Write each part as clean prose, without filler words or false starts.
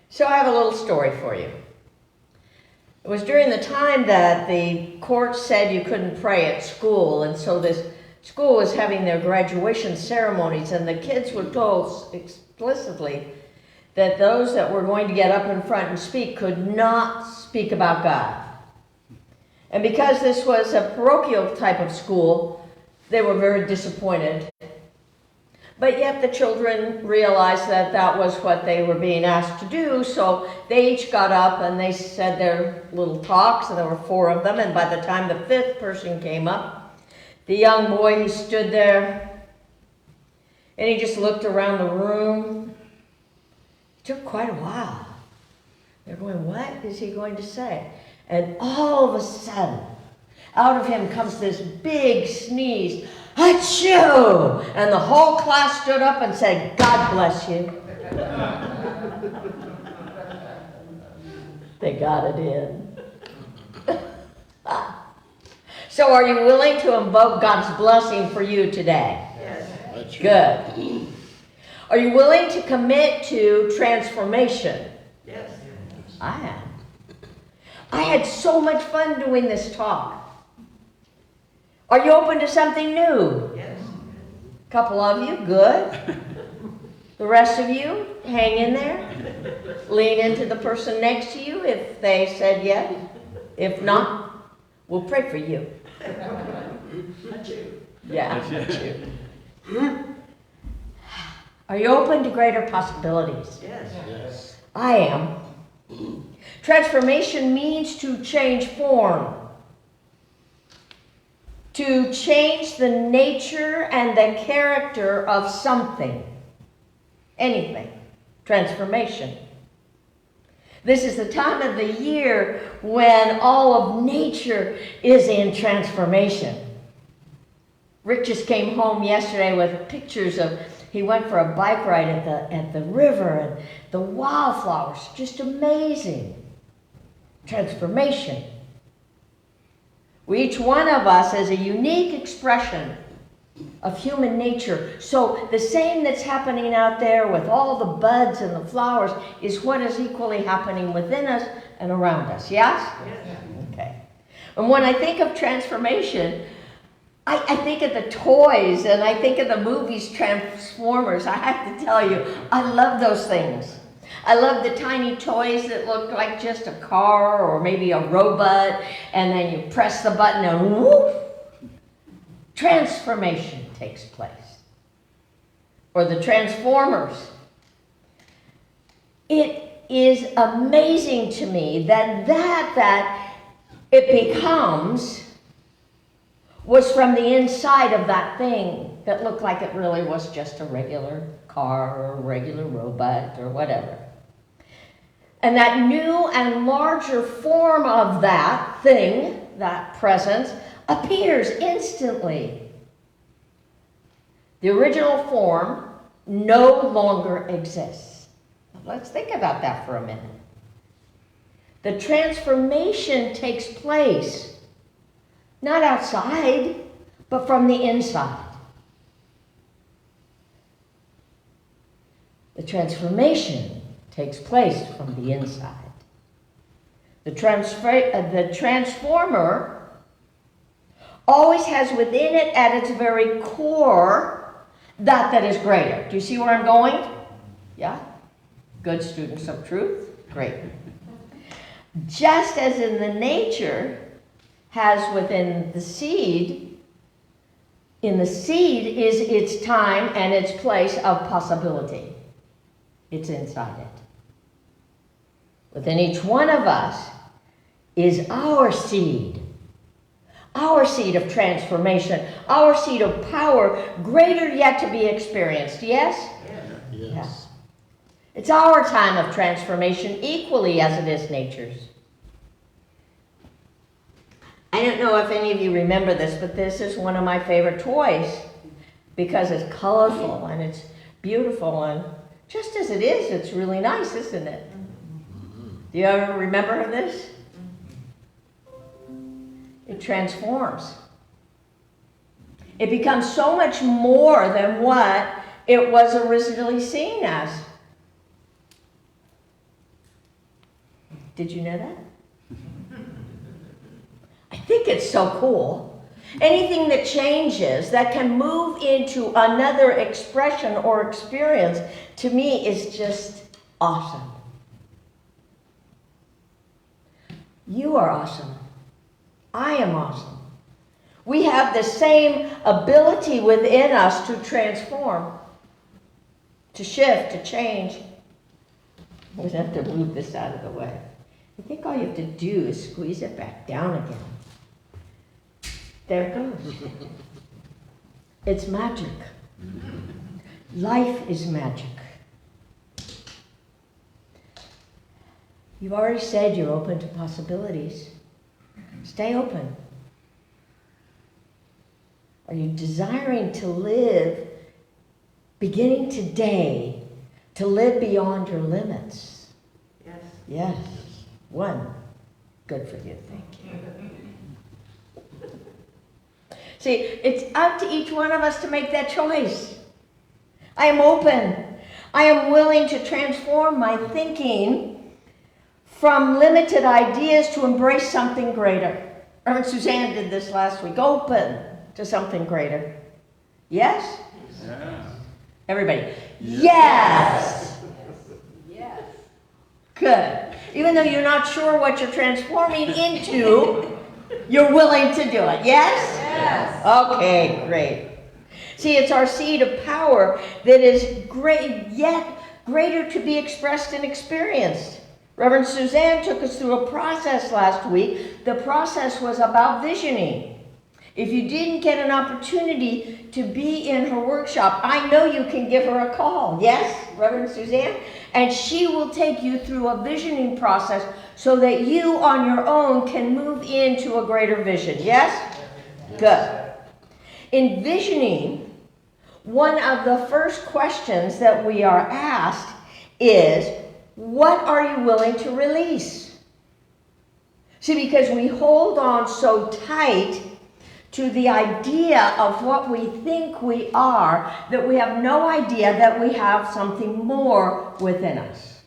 So I have a little story for you. It was during the time that the court said you couldn't pray at school, and so this school was having their graduation ceremonies, and the kids were told explicitly that those that were going to get up in front and speak could not speak about God. And because this was a parochial type of school, they were very disappointed. But yet the children realized that that was what they were being asked to do, so they each got up and they said their little talks, and there were 4 of them, and by the time the 5th person came up, the young boy, he stood there, and he just looked around the room. It took quite a while. They're going, what is he going to say? And all of a sudden, out of him comes this big sneeze. Achoo! And the whole class stood up and said, God bless you. They got it in. So are you willing to invoke God's blessing for you today? Yes. Good. Are you willing to commit to transformation? Yes. I am. I had so much fun doing this talk. Are you open to something new? Yes. A couple of you, good. The rest of you, hang in there. Lean into the person next to you if they said yes. If not, we'll pray for you. Not you. Yeah, not you. Are you open to greater possibilities? Yes. Yes. I am. Transformation means to change form. To change the nature and the character of something. Anything. Transformation. This is the time of the year when all of nature is in transformation. Rick just came home yesterday with pictures of, he went for a bike ride at the river, and the wildflowers, just amazing. Transformation. Each one of us is a unique expression of human nature. So the same that's happening out there with all the buds and the flowers is what is equally happening within us and around us. Yes? Yes. Okay. And when I think of transformation, I think of the toys and I think of the movies Transformers. I have to tell you, I love those things. I love the tiny toys that look like just a car or maybe a robot, and then you press the button and whoop, transformation takes place. Or the Transformers. It is amazing to me that it becomes was from the inside of that thing that looked like it really was just a regular car or a regular robot or whatever. And that new and larger form of that thing, that presence, appears instantly. The original form no longer exists. Let's think about that for a minute. The transformation takes place, not outside, but from the inside. The transformation takes place from the inside. The transformer always has within it at its very core that is greater. Do you see where I'm going? Yeah? Good students of truth? Great. Just as in the nature has within the seed, in the seed is its time and its place of possibility. It's inside it. Within each one of us is our seed of transformation, our seed of power, greater yet to be experienced. Yes? Yes. Yeah. It's our time of transformation equally as it is nature's. I don't know if any of you remember this, but this is one of my favorite toys because it's colorful and it's beautiful, and just as it is, it's really nice, isn't it? Do you ever remember this? It transforms. It becomes so much more than what it was originally seen as. Did you know that? I think it's so cool. Anything that changes, that can move into another expression or experience, to me is just awesome. You are awesome. I am awesome. We have the same ability within us to transform, to shift, to change. We have to move this out of the way. I think all you have to do is squeeze it back down again. There it goes. It's magic. Life is magic. You've already said you're open to possibilities. Stay open. Are you desiring to live, beginning today, to live beyond your limits? Yes. Yes. One. Good for you. Thank you. See, it's up to each one of us to make that choice. I am open. I am willing to transform my thinking from limited ideas to embrace something greater. Reverend Suzanne did this last week. Open to something greater. Yes? Yes. Everybody. Yes. Yes. Good. Even though you're not sure what you're transforming into, you're willing to do it. Yes? Yes. Okay, great. See, it's our seed of power that is great, yet greater to be expressed and experienced. Reverend Suzanne took us through a process last week. The process was about visioning. If you didn't get an opportunity to be in her workshop, I know you can give her a call. Yes, Reverend Suzanne? And she will take you through a visioning process so that you on your own can move into a greater vision. Yes? Good. In visioning, one of the first questions that we are asked is, what are you willing to release? See, because we hold on so tight to the idea of what we think we are that we have no idea that we have something more within us.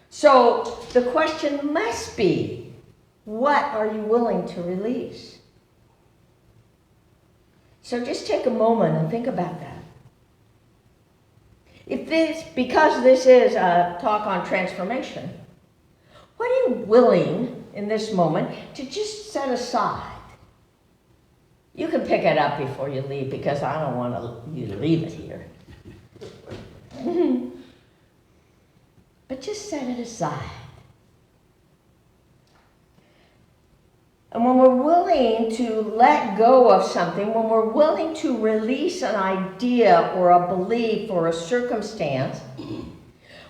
So the question must be, what are you willing to release? So just take a moment and think about that. Because this is a talk on transformation, what are you willing in this moment to just set aside? You can pick it up before you leave because I don't want you to leave it here. But just set it aside. And when we're willing to let go of something, when we're willing to release an idea or a belief or a circumstance,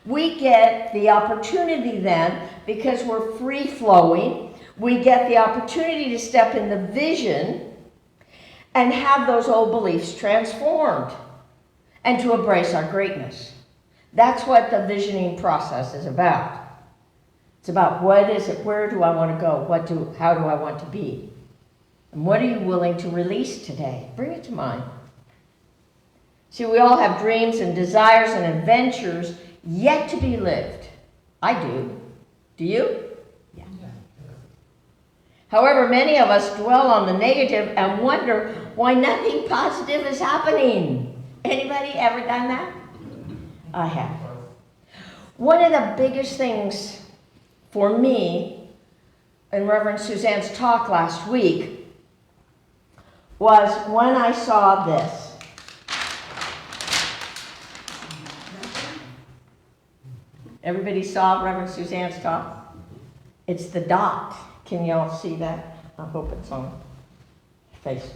we get the opportunity then, because we're free-flowing, we get the opportunity to step in the vision and have those old beliefs transformed and to embrace our greatness. That's what the visioning process is about. It's about what is it, where do I want to go, how do I want to be? And what are you willing to release today? Bring it to mind. See, we all have dreams and desires and adventures yet to be lived. I do. Do you? Yeah. However, many of us dwell on the negative and wonder why nothing positive is happening. Anybody ever done that? I have. One of the biggest things for me, in Reverend Suzanne's talk last week, was when I saw this. Everybody saw Reverend Suzanne's talk? It's the dot. Can y'all see that? I hope it's on Facebook.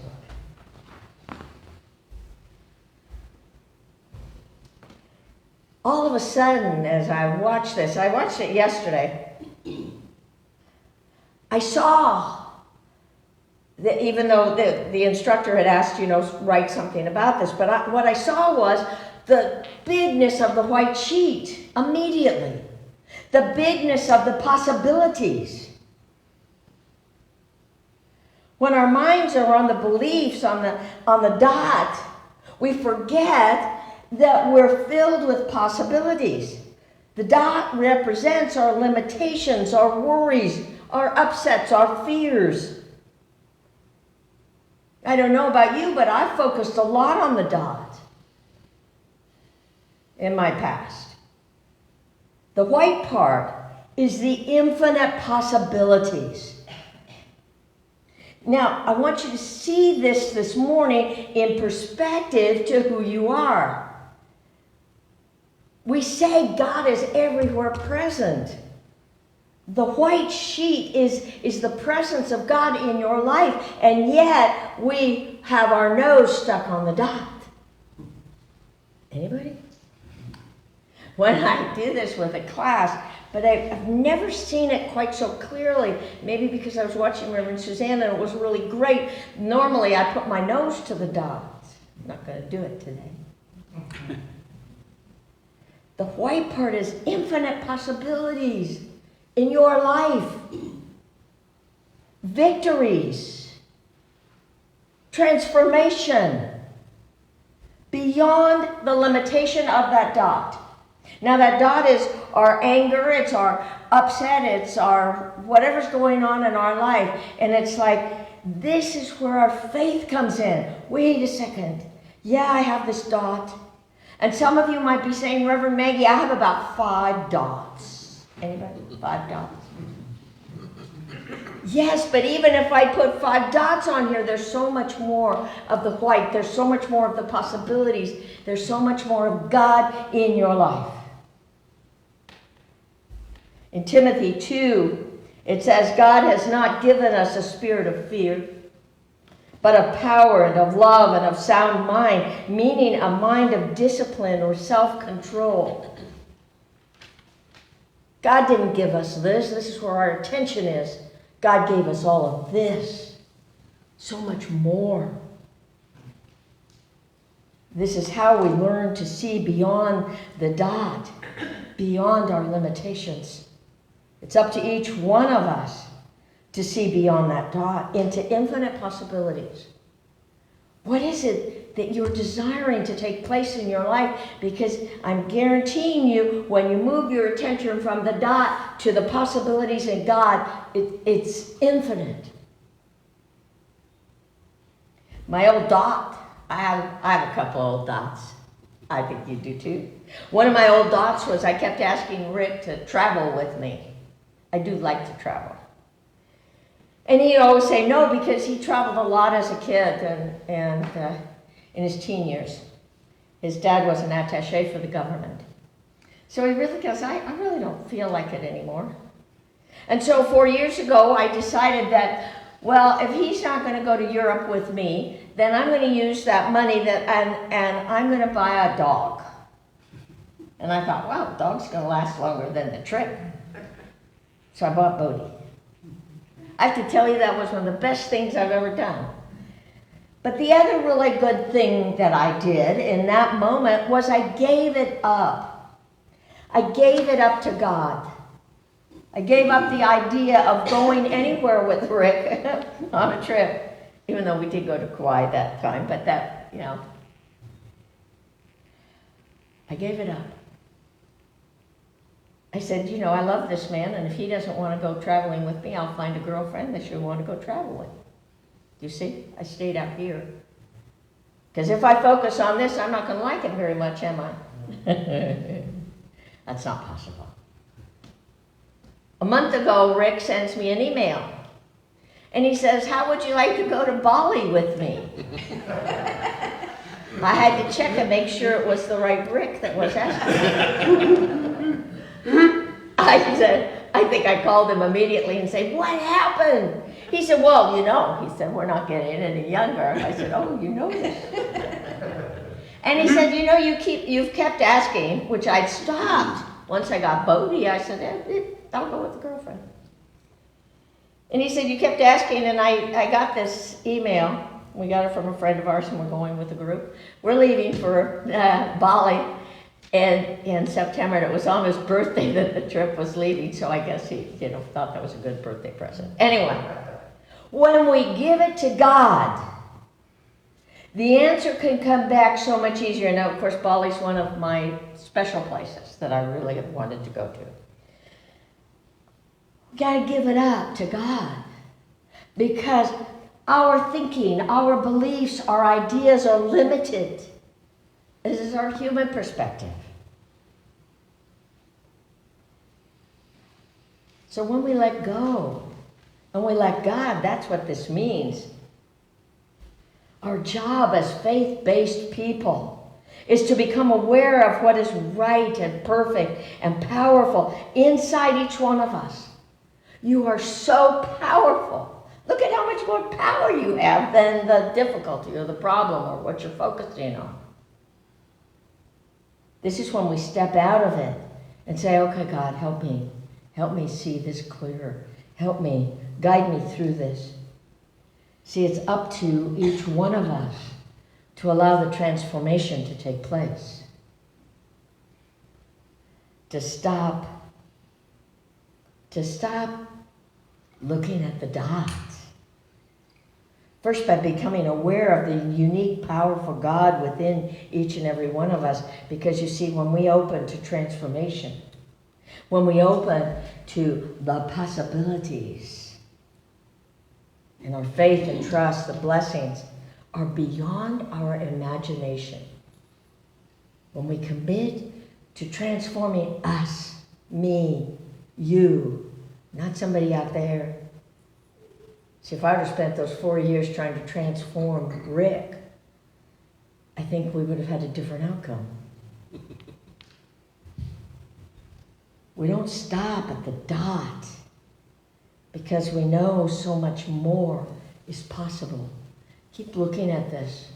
All of a sudden, as I watched this, I watched it yesterday, I saw that even though the instructor had asked, write something about this, but what I saw was the bigness of the white sheet immediately. The bigness of the possibilities. When our minds are on the beliefs, on the dot, we forget that we're filled with possibilities. The dot represents our limitations, our worries, our upsets, our fears. I don't know about you, but I've focused a lot on the dot in my past. The white part is the infinite possibilities. Now, I want you to see this morning in perspective to who you are. We say God is everywhere present. The white sheet is the presence of God in your life, and yet we have our nose stuck on the dot. Anybody? When I do this with a class, but I've never seen it quite so clearly, maybe because I was watching Reverend Suzanne and it was really great. Normally I put my nose to the dot. I'm not going to do it today. The white part is infinite possibilities in your life. Victories. Transformation. Beyond the limitation of that dot. Now that dot is our anger, it's our upset, it's our whatever's going on in our life. And it's like, this is where our faith comes in. Wait a second. Yeah, I have this dot. And some of you might be saying, Reverend Maggie, I have about 5 dots. Anybody? 5 dots? Yes, but even if I put 5 dots on here, there's so much more of the white. There's so much more of the possibilities. There's so much more of God in your life. In Timothy 2, it says, God has not given us a spirit of fear, but of power and of love and of sound mind, meaning a mind of discipline or self-control. God didn't give us this. This is where our attention is. God gave us all of this. So much more. This is how we learn to see beyond the dot, beyond our limitations. It's up to each one of us to see beyond that dot into infinite possibilities. What is it that you're desiring to take place in your life? Because I'm guaranteeing you, when you move your attention from the dot to the possibilities in God, it's infinite. My old dot, I have a couple old dots. I think you do too. One of my old dots was I kept asking Rick to travel with me. I do like to travel. And he'd always say no, because he traveled a lot as a kid and in his teen years. His dad was an attaché for the government. So he really goes, I really don't feel like it anymore. And so 4 years ago, I decided that, well, if he's not going to go to Europe with me, then I'm going to use that money and I'm going to buy a dog. And I thought, wow, the dog's going to last longer than the trip. So I bought Bodhi. I have to tell you, that was one of the best things I've ever done. But the other really good thing that I did in that moment was I gave it up. I gave it up to God. I gave up the idea of going anywhere with Rick on a trip, even though we did go to Kauai that time, but that, I gave it up. I said, I love this man, and if he doesn't want to go traveling with me, I'll find a girlfriend that she'll want to go travel with. You see, I stayed out here. Because if I focus on this, I'm not going to like it very much, am I? That's not possible. A month ago, Rick sends me an email. And he says, how would you like to go to Bali with me? I had to check and make sure it was the right Rick that was asking. I said, I think I called him immediately and said, what happened? He said, well, he said, we're not getting any younger. I said, oh, you know this. And he said, you've kept asking, which I'd stopped. Once I got Bodhi, I said, I'll go with the girlfriend. And he said, you kept asking, and I got this email. We got it from a friend of ours, and we're going with the group. We're leaving for Bali in September, and it was on his birthday that the trip was leaving, so I guess he thought that was a good birthday present. Anyway, when we give it to God, the answer can come back so much easier. Now, of course, Bali's one of my special places that I really wanted to go to. We got to give it up to God, because our thinking, our beliefs, our ideas are limited. This is our human perspective. So when we let go and we let God, that's what this means. Our job as faith-based people is to become aware of what is right and perfect and powerful inside each one of us. You are so powerful. Look at how much more power you have than the difficulty or the problem or what you're focusing on. This is when we step out of it and say, okay, God, help me. Help me see this clearer. Help me. Guide me through this. See, it's up to each one of us to allow the transformation to take place. To stop looking at the dots. First, by becoming aware of the unique, powerful God within each and every one of us. Because you see, when we open to transformation, when we open to the possibilities, and our faith and trust, the blessings are beyond our imagination. When we commit to transforming us, me, you, not somebody out there. See, if I would have spent those 4 years trying to transform Rick, I think we would have had a different outcome. We don't stop at the dot because we know so much more is possible. Keep looking at this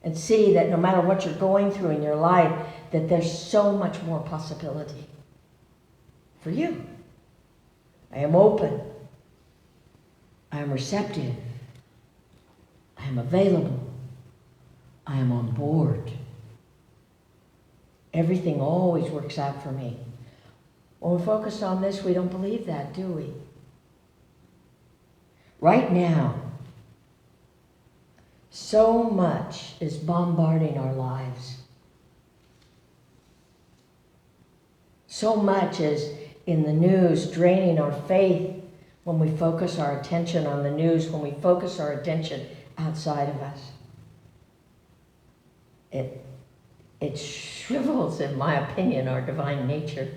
and see that no matter what you're going through in your life, that there's so much more possibility for you. I am open. I am receptive. I am available. I am on board. Everything always works out for me. When we focus on this, we don't believe that, do we? Right now, so much is bombarding our lives. So much is in the news, draining our faith when we focus our attention on the news, when we focus our attention outside of us. It shrivels, in my opinion, our divine nature.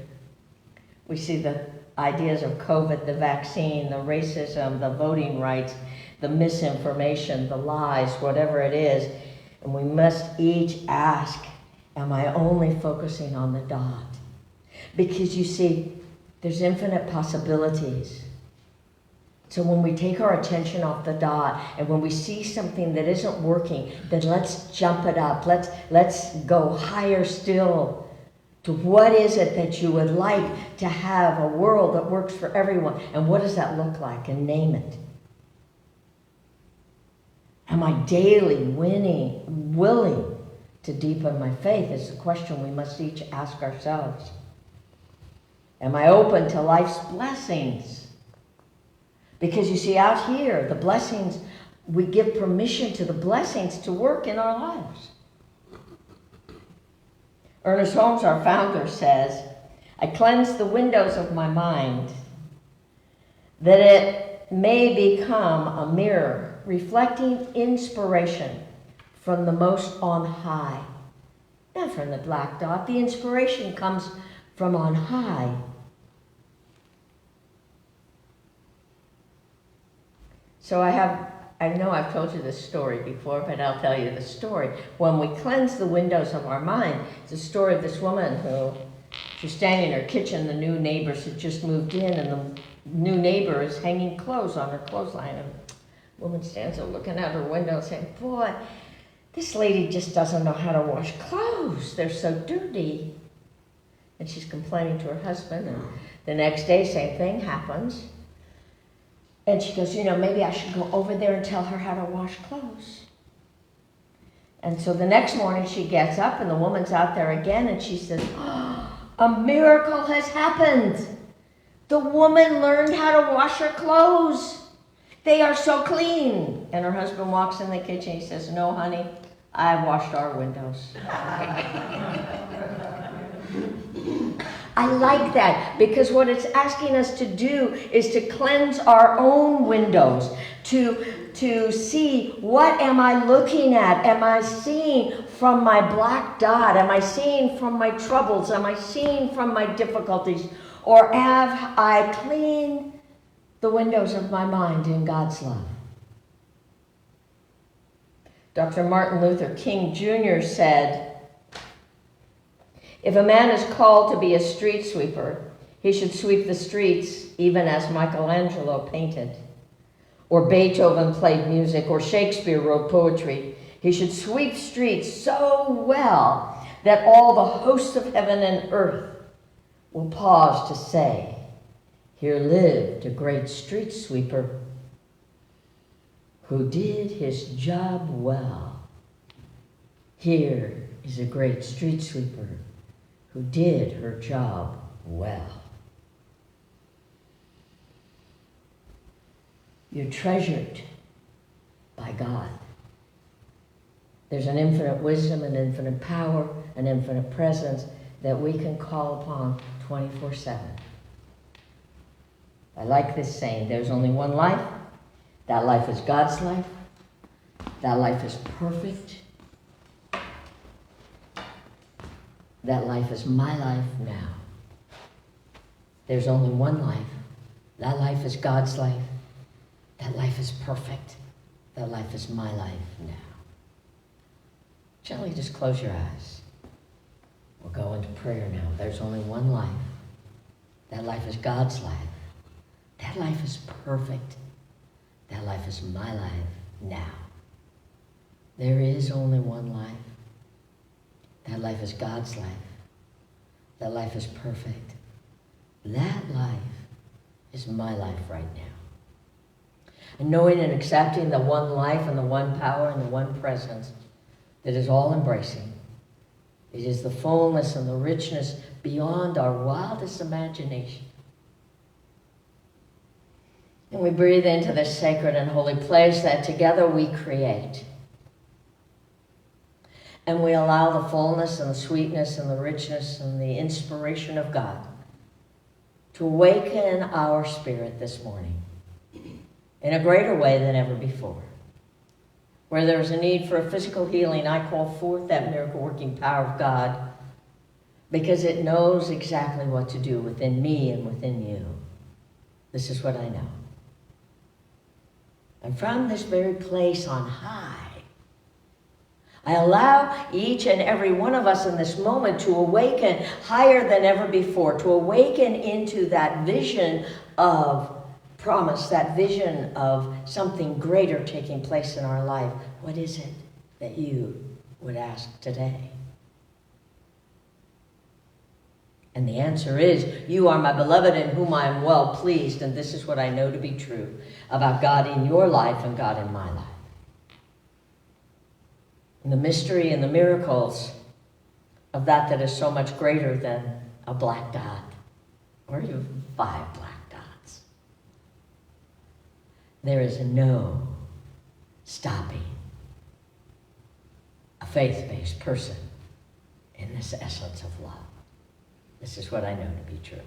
We see the ideas of COVID, the vaccine, the racism, the voting rights, the misinformation, the lies, whatever it is, and we must each ask, am I only focusing on the dot? Because you see, there's infinite possibilities. So when we take our attention off the dot and when we see something that isn't working, then let's jump it up. Let's go higher still to what is it that you would like to have a world that works for everyone. And what does that look like? And name it. Am I daily willing to deepen my faith is the question we must each ask ourselves. Am I open to life's blessings? Because you see, out here, the blessings, we give permission to the blessings to work in our lives. Ernest Holmes, our founder, says, I cleanse the windows of my mind that it may become a mirror reflecting inspiration from the most on high. Not from the black dot. The inspiration comes from on high. So I know I've told you this story before, but I'll tell you the story. When we cleanse the windows of our mind, it's the story of this woman who, she's standing in her kitchen, the new neighbors had just moved in, and the new neighbor is hanging clothes on her clothesline. And the woman stands there looking out her window saying, boy, this lady just doesn't know how to wash clothes. They're so dirty. And she's complaining to her husband, and the next day, same thing happens. And she goes, maybe I should go over there and tell her how to wash clothes. And so the next morning she gets up and the woman's out there again and she says, oh, a miracle has happened. The woman learned how to wash her clothes. They are so clean. And her husband walks in the kitchen. He says, no, honey, I washed our windows. I like that, because what it's asking us to do is to cleanse our own windows, to see, what am I looking at? Am I seeing from my black dot? Am I seeing from my troubles? Am I seeing from my difficulties? Or have I cleaned the windows of my mind in God's love? Dr. Martin Luther King Jr. said, if a man is called to be a street sweeper, he should sweep the streets even as Michelangelo painted, or Beethoven played music, or Shakespeare wrote poetry. He should sweep streets so well that all the hosts of heaven and earth will pause to say, here lived a great street sweeper who did his job well. Here is a great street sweeper who did her job well. You're treasured by God. There's an infinite wisdom, an infinite power, an infinite presence that we can call upon 24/7. I like this saying, there's only one life. That life is God's life. That life is perfect. That life is my life now. There's only one life. That life is God's life. That life is perfect. That life is my life now. Gently just close your eyes. We'll go into prayer now. There's only one life. That life is God's life. That life is perfect. That life is my life now. There is only one life. That life is God's life. That life is perfect. That life is my life right now. And knowing and accepting the one life and the one power and the one presence that is all embracing. It is the fullness and the richness beyond our wildest imagination. And we breathe into this sacred and holy place that together we create. And we allow the fullness and the sweetness and the richness and the inspiration of God to awaken our spirit this morning in a greater way than ever before. Where there's a need for a physical healing, I call forth that miracle-working power of God, because it knows exactly what to do within me and within you. This is what I know. And from this very place on high, I allow each and every one of us in this moment to awaken higher than ever before, to awaken into that vision of promise, that vision of something greater taking place in our life. What is it that you would ask today? And the answer is, you are my beloved in whom I am well pleased, and this is what I know to be true about God in your life and God in my life. And the mystery and the miracles of that is so much greater than a black dot, or even 5 black dots. There is no stopping a faith-based person in this essence of love. This is what I know to be true.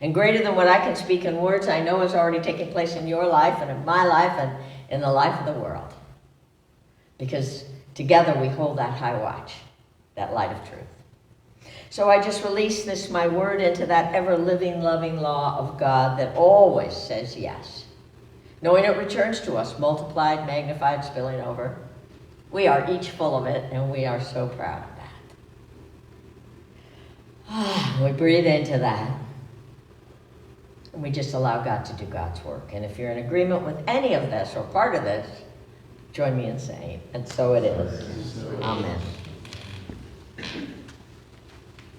And greater than what I can speak in words, I know is already taking place in your life and in my life and in the life of the world. Because together we hold that high watch, that light of truth. So I just release this, my word, into that ever-living, loving law of God that always says yes. Knowing it returns to us, multiplied, magnified, spilling over. We are each full of it, and we are so proud of that. We breathe into that. And we just allow God to do God's work. And if you're in agreement with any of this or part of this, join me in saying, and so it is. Amen.